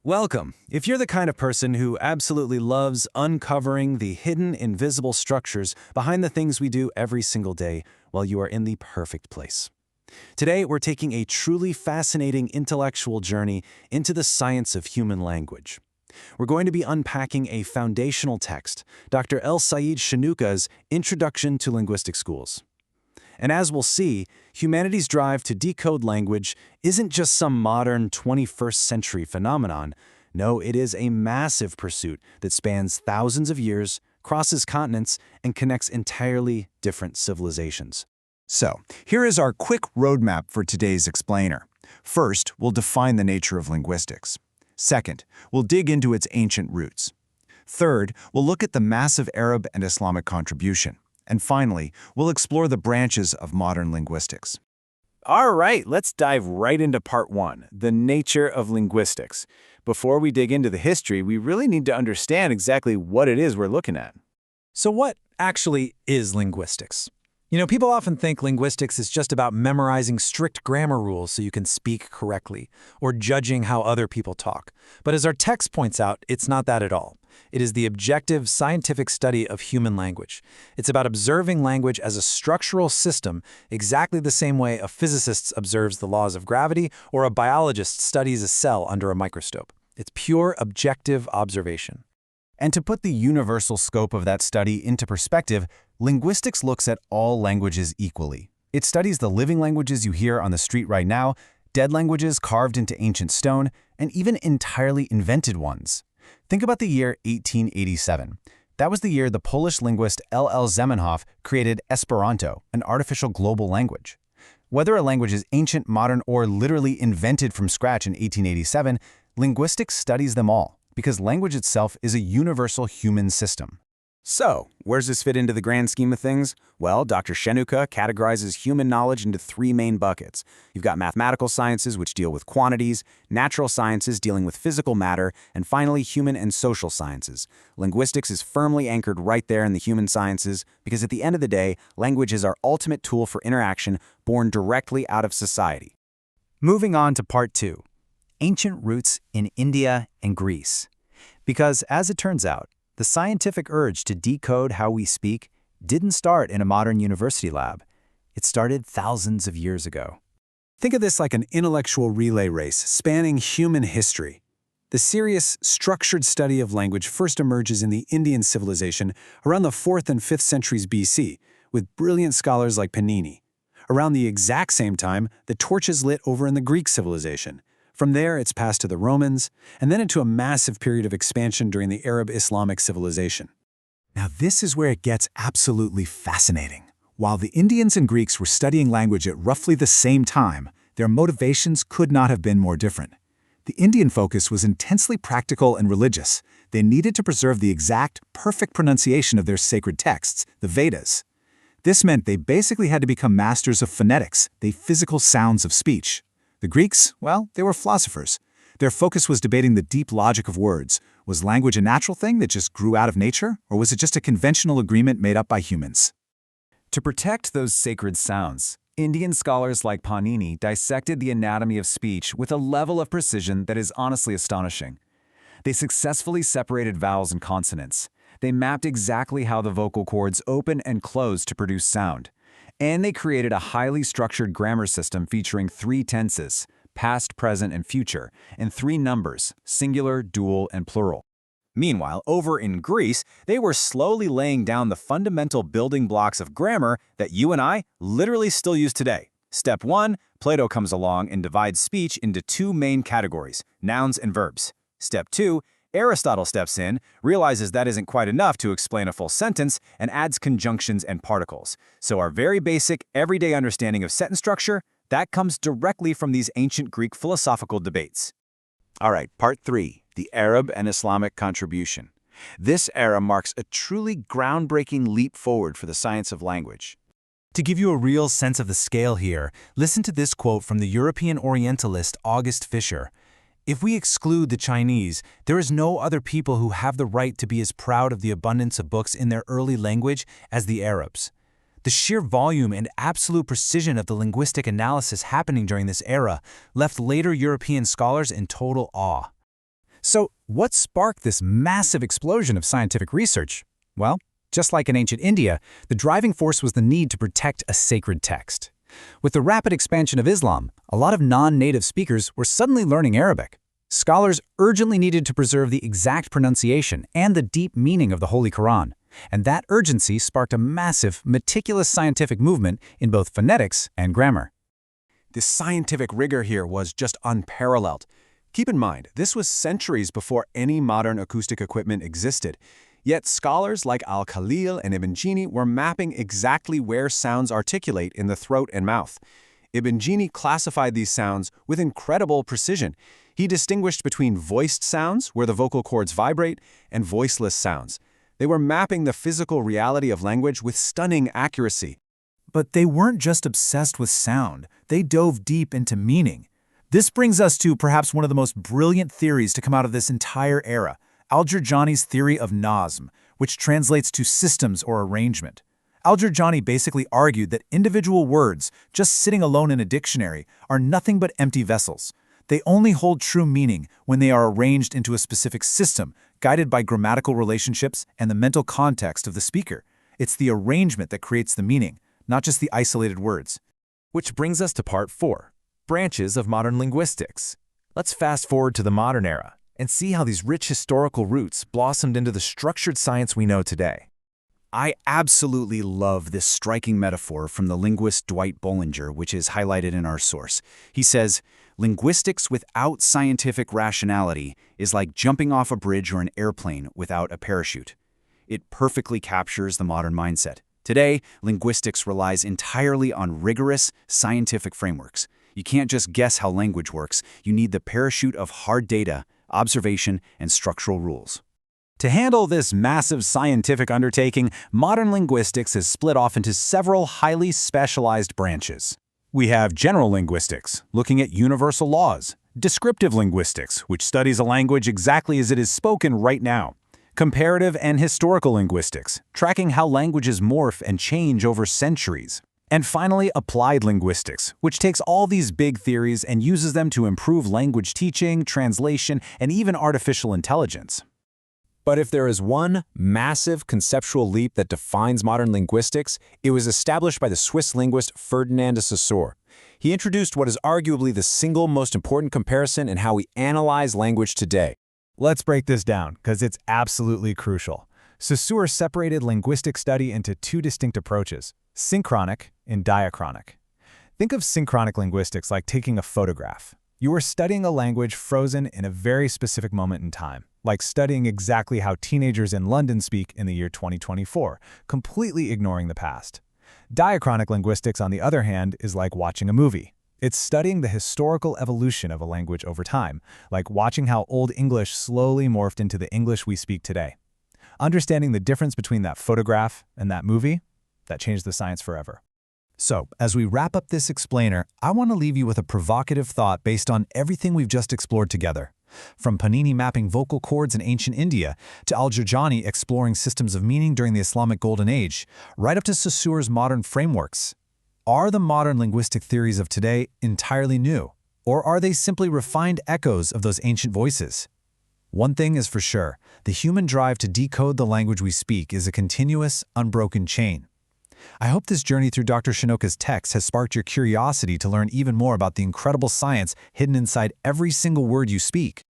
Welcome. If you're the kind of person who absolutely loves uncovering the hidden, invisible structures behind the things we do every single day, well, you are in the perfect place. Today, we're taking a truly fascinating intellectual journey into the science of human language. We're going to be unpacking a foundational text, Dr. El Said Shanouka's Introduction to Linguistic Schools. And as we'll see, humanity's drive to decode language isn't just some modern 21st century phenomenon. No, it is a massive pursuit that spans thousands of years, crosses continents, and connects entirely different civilizations. So, here is our quick roadmap for today's explainer. First, we'll define the nature of linguistics. Second, we'll dig into its ancient roots. Third, we'll look at the massive Arab and Islamic contribution. And finally, we'll explore the branches of modern linguistics. All right, let's dive right into part one, the nature of linguistics. Before we dig into the history, we really need to understand exactly what it is we're looking at. So what actually is linguistics? People often think linguistics is just about memorizing strict grammar rules so you can speak correctly, or judging how other people talk. But as our text points out, it's not that at all. It is the objective, scientific study of human language. It's about observing language as a structural system, exactly the same way a physicist observes the laws of gravity or a biologist studies a cell under a microscope. It's pure, objective observation. And to put the universal scope of that study into perspective, linguistics looks at all languages equally. It studies the living languages you hear on the street right now, dead languages carved into ancient stone, and even entirely invented ones. Think about the year 1887. That was the year the Polish linguist L.L. Zamenhof created Esperanto, an artificial global language. Whether a language is ancient, modern, or literally invented from scratch in 1887, linguistics studies them all, because language itself is a universal human system. So, where's this fit into the grand scheme of things? Well, Dr. Shanouka categorizes human knowledge into three main buckets. You've got mathematical sciences, which deal with quantities, natural sciences dealing with physical matter, and finally, human and social sciences. Linguistics is firmly anchored right there in the human sciences because at the end of the day, language is our ultimate tool for interaction born directly out of society. Moving on to part two, ancient roots in India and Greece. Because, as it turns out, the scientific urge to decode how we speak didn't start in a modern university lab. It started thousands of years ago. Think of this like an intellectual relay race spanning human history. The serious, structured study of language first emerges in the Indian civilization around the 4th and 5th centuries BC, with brilliant scholars like Panini. Around the exact same time, the torch is lit over in the Greek civilization. From there, it's passed to the Romans, and then into a massive period of expansion during the Arab-Islamic civilization. Now this is where it gets absolutely fascinating. While the Indians and Greeks were studying language at roughly the same time, their motivations could not have been more different. The Indian focus was intensely practical and religious. They needed to preserve the exact, perfect pronunciation of their sacred texts, the Vedas. This meant they basically had to become masters of phonetics, the physical sounds of speech. The Greeks, well, they were philosophers. Their focus was debating the deep logic of words. Was language a natural thing that just grew out of nature, or was it just a conventional agreement made up by humans? To protect those sacred sounds, Indian scholars like Panini dissected the anatomy of speech with a level of precision that is honestly astonishing. They successfully separated vowels and consonants. They mapped exactly how the vocal cords open and close to produce sound. And they created a highly structured grammar system featuring 3 tenses, past, present, and future, and 3 numbers, singular, dual, and plural. Meanwhile, over in Greece, they were slowly laying down the fundamental building blocks of grammar that you and I literally still use today. Step 1, Plato comes along and divides speech into 2 main categories, nouns and verbs. Step 2, Aristotle steps in, realizes that isn't quite enough to explain a full sentence, and adds conjunctions and particles. So our very basic, everyday understanding of sentence structure, that comes directly from these ancient Greek philosophical debates. All right, part 3, the Arab and Islamic contribution. This era marks a truly groundbreaking leap forward for the science of language. To give you a real sense of the scale here, listen to this quote from the European Orientalist August Fischer. If we exclude the Chinese, there is no other people who have the right to be as proud of the abundance of books in their early language as the Arabs. The sheer volume and absolute precision of the linguistic analysis happening during this era left later European scholars in total awe. So, what sparked this massive explosion of scientific research? Well, just like in ancient India, the driving force was the need to protect a sacred text. With the rapid expansion of Islam, a lot of non-native speakers were suddenly learning Arabic. Scholars urgently needed to preserve the exact pronunciation and the deep meaning of the Holy Quran, and that urgency sparked a massive, meticulous scientific movement in both phonetics and grammar. The scientific rigor here was just unparalleled. Keep in mind, this was centuries before any modern acoustic equipment existed. Yet scholars like Al-Khalil and Ibn Jini were mapping exactly where sounds articulate in the throat and mouth. Ibn Jini classified these sounds with incredible precision. He distinguished between voiced sounds, where the vocal cords vibrate, and voiceless sounds. They were mapping the physical reality of language with stunning accuracy. But they weren't just obsessed with sound, they dove deep into meaning. This brings us to perhaps one of the most brilliant theories to come out of this entire era, Al-Jurjani's theory of nazm, which translates to systems or arrangement. Al-Jurjani basically argued that individual words, just sitting alone in a dictionary, are nothing but empty vessels. They only hold true meaning when they are arranged into a specific system, guided by grammatical relationships and the mental context of the speaker. It's the arrangement that creates the meaning, not just the isolated words. Which brings us to part 4, branches of modern linguistics. Let's fast forward to the modern era and see how these rich historical roots blossomed into the structured science we know today. I absolutely love this striking metaphor from the linguist Dwight Bollinger, which is highlighted in our source. He says, "Linguistics without scientific rationality is like jumping off a bridge or an airplane without a parachute." It perfectly captures the modern mindset. Today, linguistics relies entirely on rigorous, scientific frameworks. You can't just guess how language works. You need the parachute of hard data, observation, and structural rules. To handle this massive scientific undertaking, modern linguistics is split off into several highly specialized branches. We have general linguistics, looking at universal laws; descriptive linguistics, which studies a language exactly as it is spoken right now; comparative and historical linguistics, tracking how languages morph and change over centuries; and finally, applied linguistics, which takes all these big theories and uses them to improve language teaching, translation, and even artificial intelligence. But if there is one massive conceptual leap that defines modern linguistics, it was established by the Swiss linguist Ferdinand de Saussure. He introduced what is arguably the single most important comparison in how we analyze language today. Let's break this down, because it's absolutely crucial. Saussure separated linguistic study into two distinct approaches, synchronic and diachronic. Think of synchronic linguistics like taking a photograph. You are studying a language frozen in a very specific moment in time, like studying exactly how teenagers in London speak in the year 2024, completely ignoring the past. Diachronic linguistics, on the other hand, is like watching a movie. It's studying the historical evolution of a language over time, like watching how Old English slowly morphed into the English we speak today. Understanding the difference between that photograph and that movie, that changed the science forever. So, as we wrap up this explainer, I want to leave you with a provocative thought based on everything we've just explored together. From Panini mapping vocal cords in ancient India, to Al-Jurjani exploring systems of meaning during the Islamic Golden Age, right up to Saussure's modern frameworks. Are the modern linguistic theories of today entirely new, or are they simply refined echoes of those ancient voices? One thing is for sure, the human drive to decode the language we speak is a continuous, unbroken chain. I hope this journey through Dr. Shinoka's text has sparked your curiosity to learn even more about the incredible science hidden inside every single word you speak.